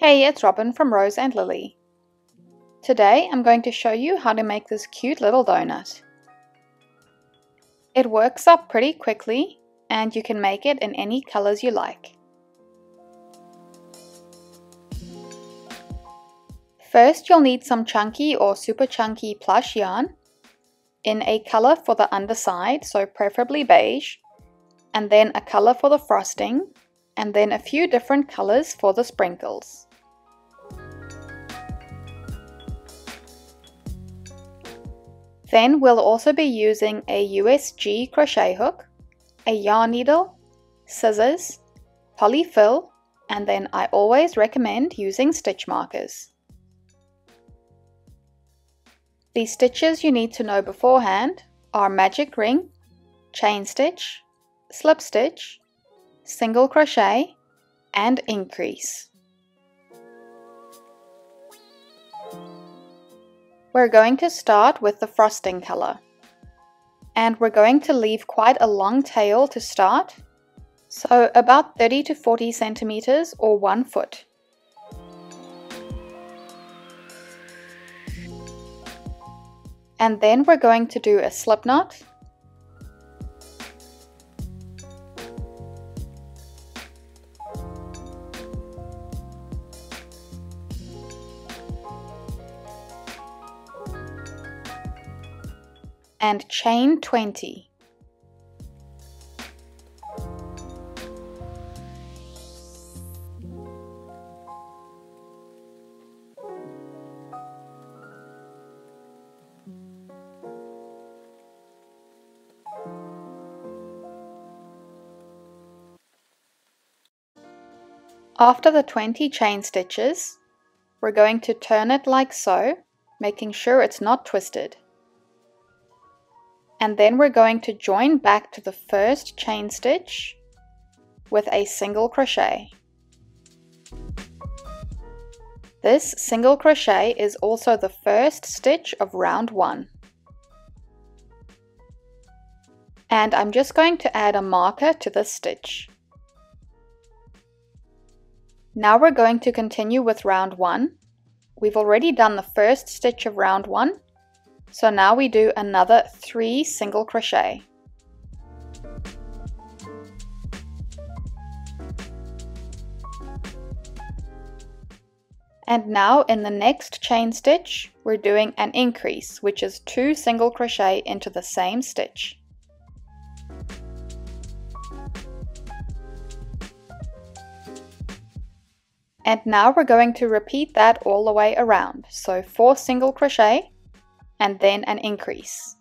Hey, it's Robin from Rose and Lily. Today I'm going to show you how to make this cute little donut. It works up pretty quickly and you can make it in any colors you like. First you'll need some chunky or super chunky plush yarn in a color for the underside, so preferably beige, and then a color for the frosting, and then a few different colors for the sprinkles. Then we'll also be using a USG crochet hook, a yarn needle, scissors, polyfill, and then I always recommend using stitch markers. The stitches you need to know beforehand are magic ring, chain stitch, slip stitch, single crochet, and increase. We're going to start with the frosting color, and we're going to leave quite a long tail to start, so about 30 to 40 centimeters or 1 foot. And then we're going to do a slip knot, and chain 20. After the 20 chain stitches, we're going to turn it like so, making sure it's not twisted. And then we're going to join back to the first chain stitch with a single crochet. This single crochet is also the first stitch of round 1. And I'm just going to add a marker to this stitch. Now we're going to continue with round 1. We've already done the first stitch of round 1. So now we do another 3 single crochet. And now in the next chain stitch, we're doing an increase, which is 2 single crochet into the same stitch. And now we're going to repeat that all the way around. So 4 single crochet, and then an increase.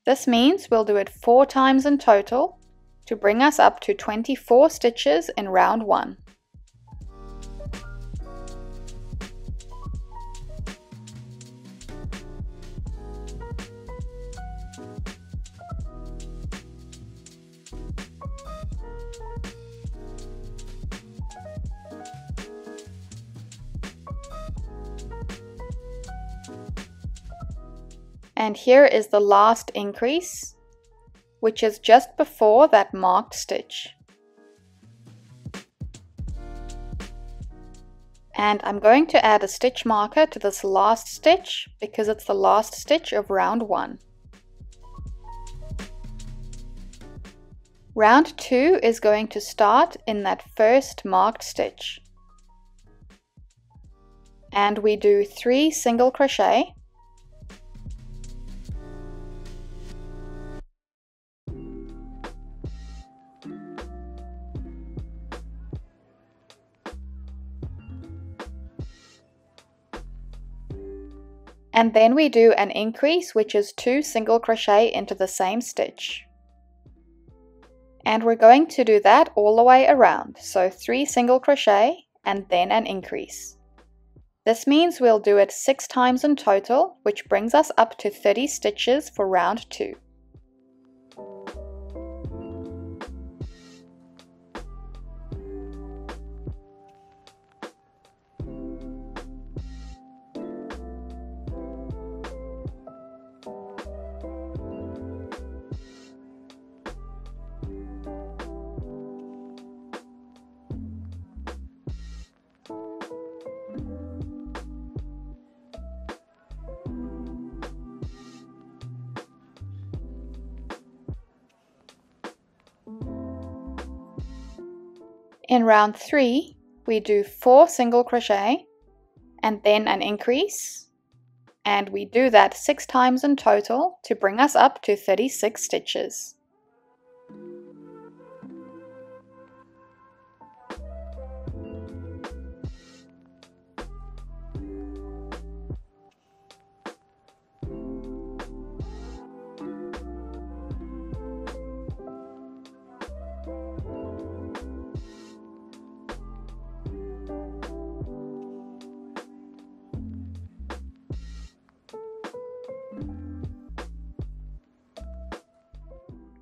This means we'll do it 4 times in total to bring us up to 24 stitches in round 1. And here is the last increase, which is just before that marked stitch. And I'm going to add a stitch marker to this last stitch because it's the last stitch of round 1. Round 2 is going to start in that first marked stitch. And we do 3 single crochet. And then we do an increase, which is 2 single crochet into the same stitch. And we're going to do that all the way around, so 3 single crochet and then an increase. This means we'll do it 6 times in total, which brings us up to 30 stitches for round 2. In round 3, we do 4 single crochet and then an increase, and we do that 6 times in total to bring us up to 36 stitches.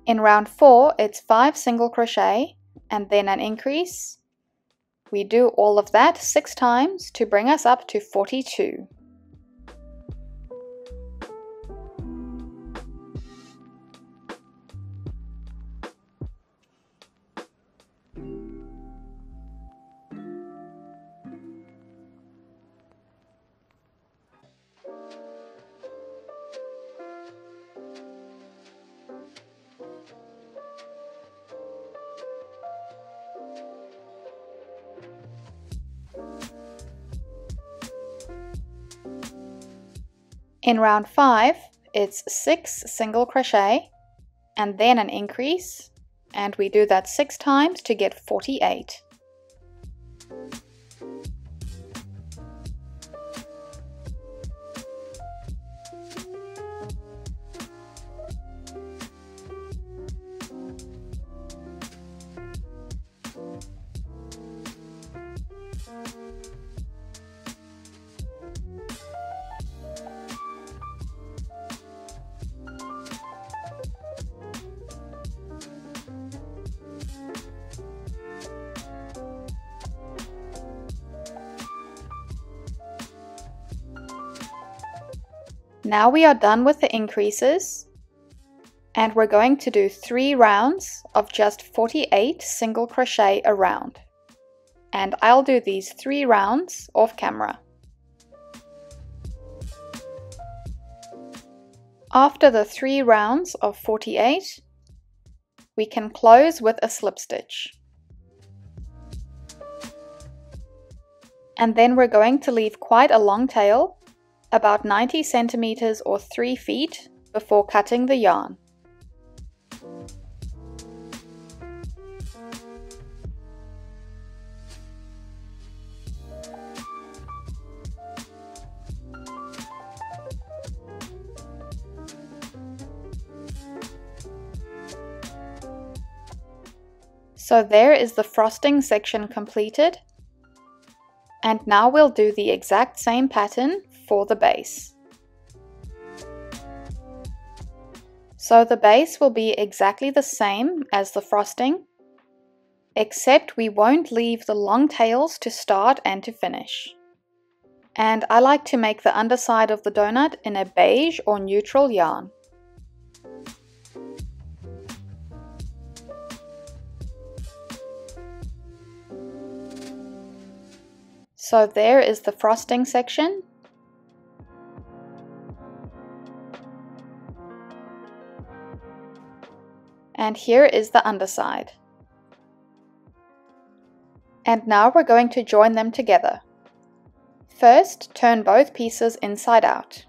In round 4, it's 5 single crochet and then an increase. We do all of that 6 times to bring us up to 42. In round 5, it's 6 single crochet and then an increase, and we do that 6 times to get 48. Now we are done with the increases, and we're going to do 3 rounds of just 48 single crochet a round. And I'll do these 3 rounds off camera. After the 3 rounds of 48, we can close with a slip stitch. And then we're going to leave quite a long tail, about 90 centimeters or 3 feet, before cutting the yarn. So there is the frosting section completed, and now we'll do the exact same pattern for the base. So the base will be exactly the same as the frosting, except we won't leave the long tails to start and to finish. And I like to make the underside of the donut in a beige or neutral yarn. So there is the frosting section. And here is the underside. And now we're going to join them together. First, turn both pieces inside out.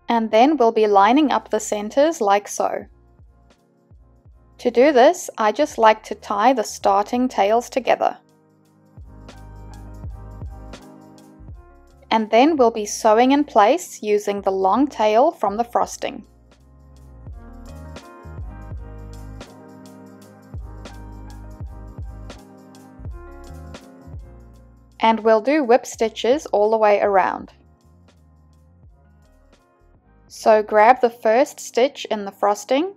And then we'll be lining up the centers like so. To do this, I just like to tie the starting tails together. And then we'll be sewing in place using the long tail from the frosting. And we'll do whip stitches all the way around. So grab the first stitch in the frosting,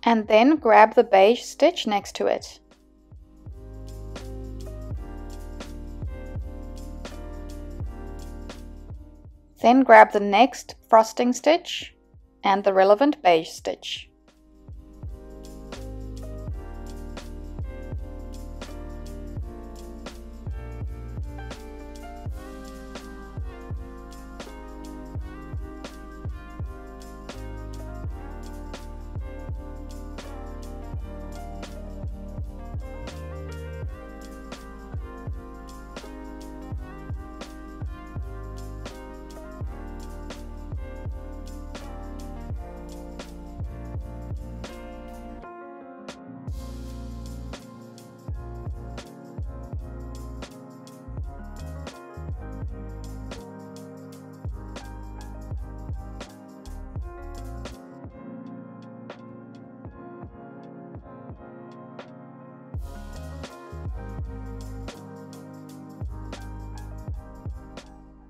and then grab the beige stitch next to it. Then grab the next frosting stitch and the relevant beige stitch.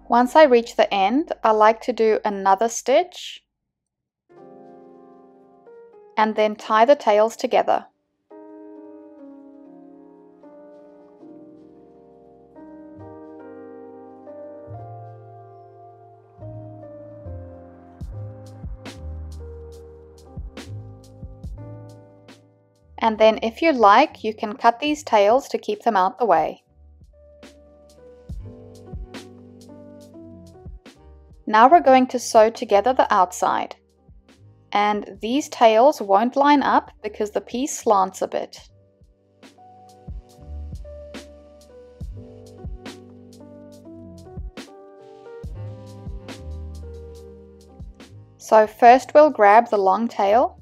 Once I reach the end, I like to do another stitch and then tie the tails together. And then if you like, you can cut these tails to keep them out the way. Now we're going to sew together the outside. And these tails won't line up because the piece slants a bit. So first we'll grab the long tail.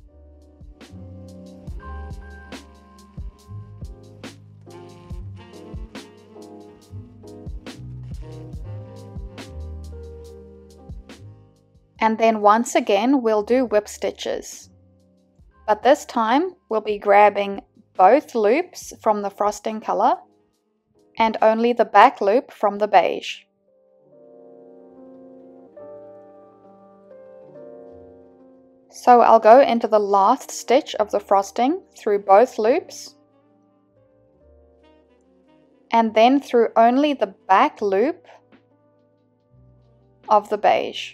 And then once again we'll do whip stitches. But this time we'll be grabbing both loops from the frosting color and only the back loop from the beige. So I'll go into the last stitch of the frosting through both loops and then through only the back loop of the beige.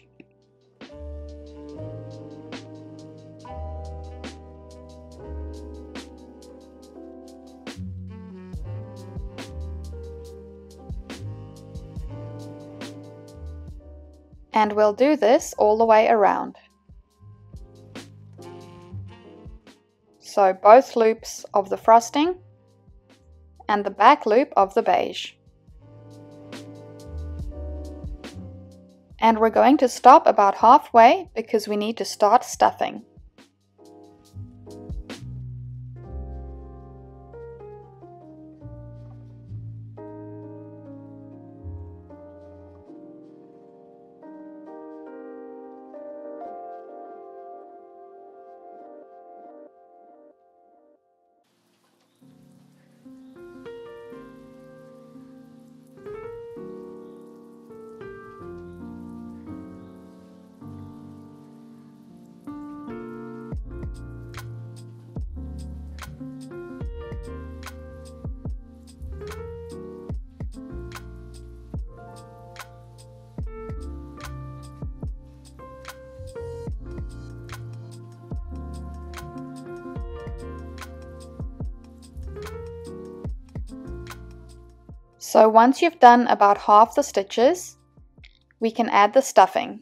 And we'll do this all the way around. So both loops of the frosting and the back loop of the beige. And we're going to stop about halfway because we need to start stuffing. So once you've done about half the stitches, we can add the stuffing.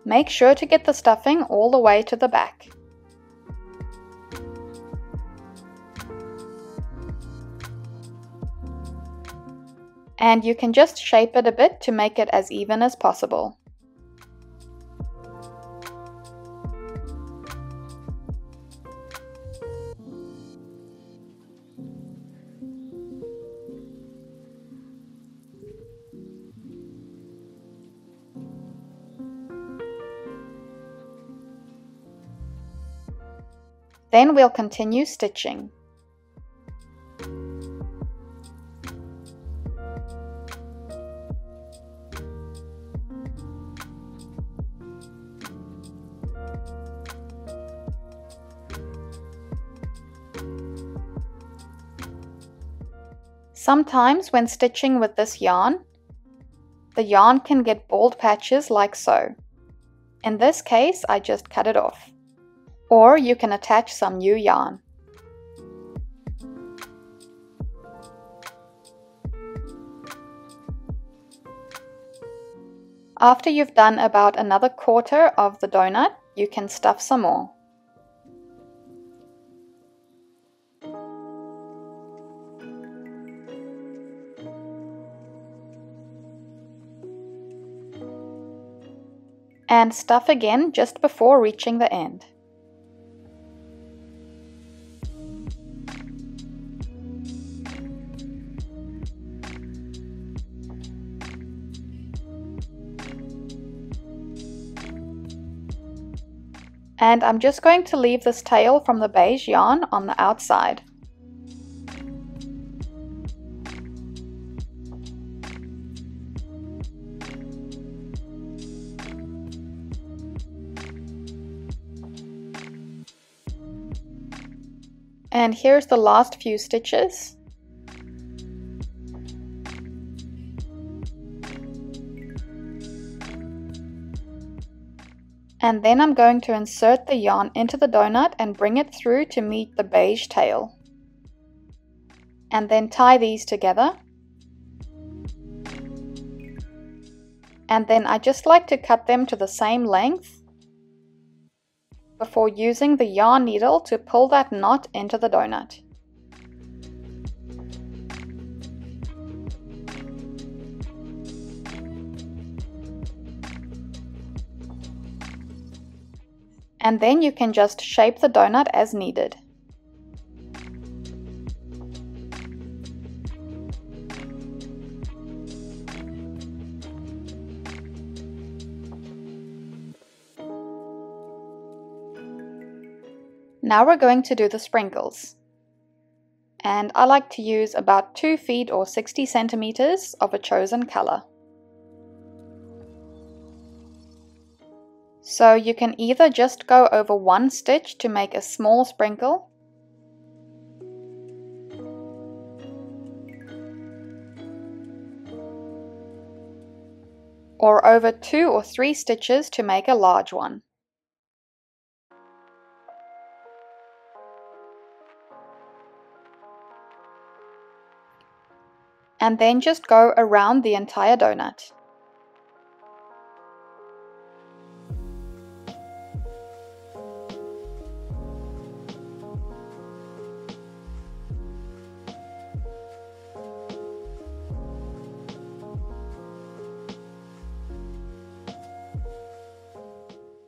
Make sure to get the stuffing all the way to the back. And you can just shape it a bit to make it as even as possible. Then we'll continue stitching. Sometimes when stitching with this yarn, the yarn can get bald patches like so. In this case, I just cut it off. Or you can attach some new yarn. After you've done about another quarter of the donut, you can stuff some more. And stuff again just before reaching the end. And I'm just going to leave this tail from the beige yarn on the outside. And here's the last few stitches. And then I'm going to insert the yarn into the donut and bring it through to meet the beige tail. And then tie these together. And then I just like to cut them to the same length before using the yarn needle to pull that knot into the donut. And then you can just shape the donut as needed. Now we're going to do the sprinkles. And I like to use about 2 feet or 60 centimeters of a chosen color. So you can either just go over one stitch to make a small sprinkle, or over 2 or 3 stitches to make a large one. And then just go around the entire donut.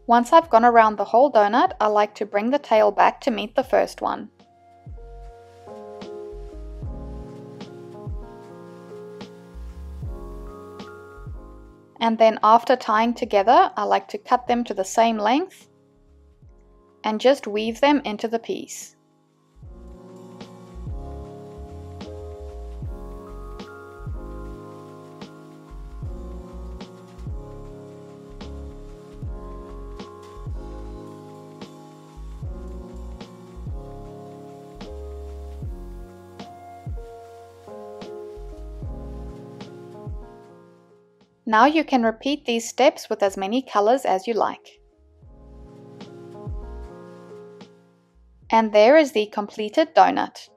Once I've gone around the whole donut, I like to bring the tail back to meet the first one. And then after tying together, I like to cut them to the same length and just weave them into the piece. Now you can repeat these steps with as many colors as you like. And there is the completed donut.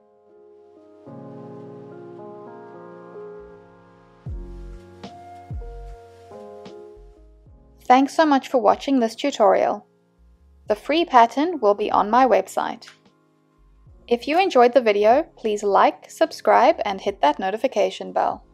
Thanks so much for watching this tutorial. The free pattern will be on my website. If you enjoyed the video, please like, subscribe, and hit that notification bell.